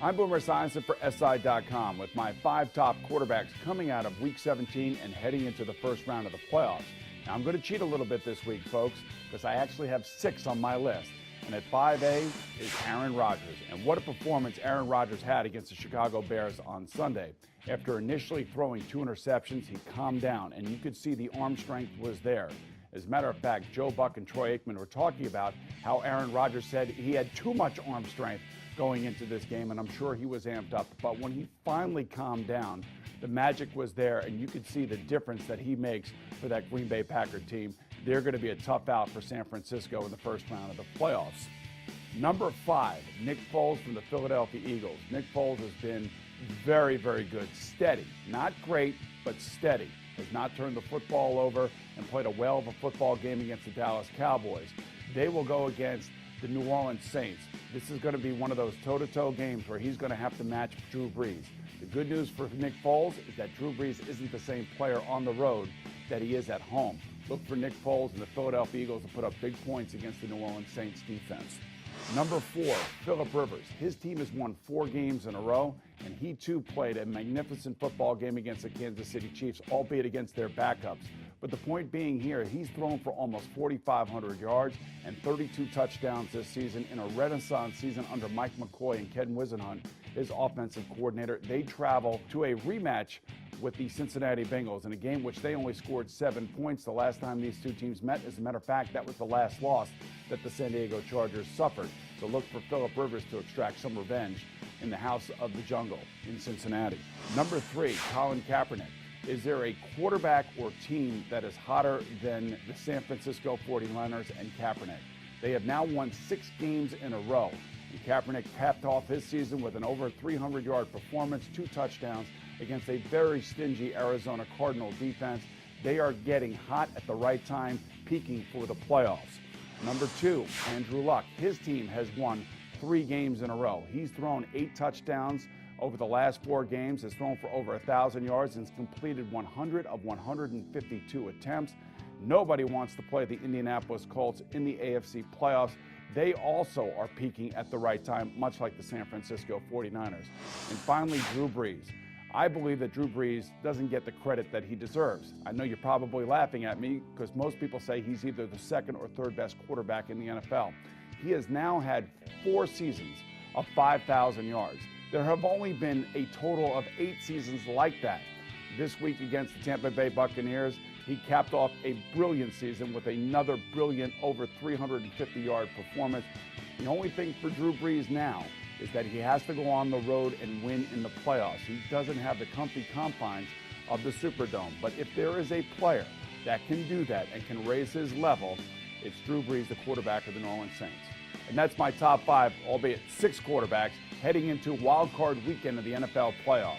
I'm Boomer Esiason for SI.com with my 5 top quarterbacks coming out of Week 17 and heading into the first round of the playoffs. Now, I'm going to cheat a little bit this week, folks, because I actually have 6 on my list. And at 5A is Aaron Rodgers. And what a performance Aaron Rodgers had against the Chicago Bears on Sunday. After initially throwing 2 interceptions, he calmed down, and you could see the arm strength was there. As a matter of fact, Joe Buck and Troy Aikman were talking about how Aaron Rodgers said he had too much arm strength going into this game, and I'm sure he was amped up. But when he finally calmed down, the magic was there, and you could see the difference that he makes for that Green Bay Packer team. They're going to be a tough out for San Francisco in the first round of the playoffs. Number 5, Nick Foles from the Philadelphia Eagles. Nick Foles has been very, very good. Steady. Not great, but steady. Has not turned the football over and played a whale of a football game against the Dallas Cowboys. They will go against the New Orleans Saints. This is going to be one of those toe-to-toe games where he's going to have to match Drew Brees. The good news for Nick Foles is that Drew Brees isn't the same player on the road that he is at home. Look for Nick Foles and the Philadelphia Eagles to put up big points against the New Orleans Saints defense. Number 4, Phillip Rivers. His team has won 4 games in a row, and he too played a magnificent football game against the Kansas City Chiefs, albeit against their backups. But the point being here, he's thrown for almost 4,500 yards and 32 touchdowns this season in a renaissance season under Mike McCoy and Ken Wisenhunt, his offensive coordinator. They travel to a rematch with the Cincinnati Bengals in a game which they only scored 7 points the last time these two teams met. As a matter of fact, that was the last loss that the San Diego Chargers suffered. So look for Phillip Rivers to extract some revenge in the house of the jungle in Cincinnati. Number 3, Colin Kaepernick. Is there a quarterback or team that is hotter than the San Francisco 49ers and Kaepernick? They have now won 6 games in a row. And Kaepernick capped off his season with an over 300-yard performance, 2 touchdowns against a very stingy Arizona Cardinal defense. They are getting hot at the right time, peaking for the playoffs. Number 2, Andrew Luck. His team has won 3 games in a row. He's thrown 8 touchdowns over the last 4 games, has thrown for over 1,000 yards, and has completed 100 of 152 attempts. Nobody wants to play the Indianapolis Colts in the AFC playoffs. They also are peaking at the right time, much like the San Francisco 49ers. And finally, Drew Brees. I believe that Drew Brees doesn't get the credit that he deserves. I know you're probably laughing at me because most people say he's either the 2nd or 3rd best quarterback in the NFL. He has now had 4 seasons of 5,000 yards. There have only been a total of 8 seasons like that. This week against the Tampa Bay Buccaneers, he capped off a brilliant season with another brilliant over 350-yard performance. The only thing for Drew Brees now is that he has to go on the road and win in the playoffs. He doesn't have the comfy confines of the Superdome. But if there is a player that can do that and can raise his level, it's Drew Brees, the quarterback of the New Orleans Saints. And that's my top 5, albeit 6 quarterbacks, heading into wild card weekend of the NFL playoffs.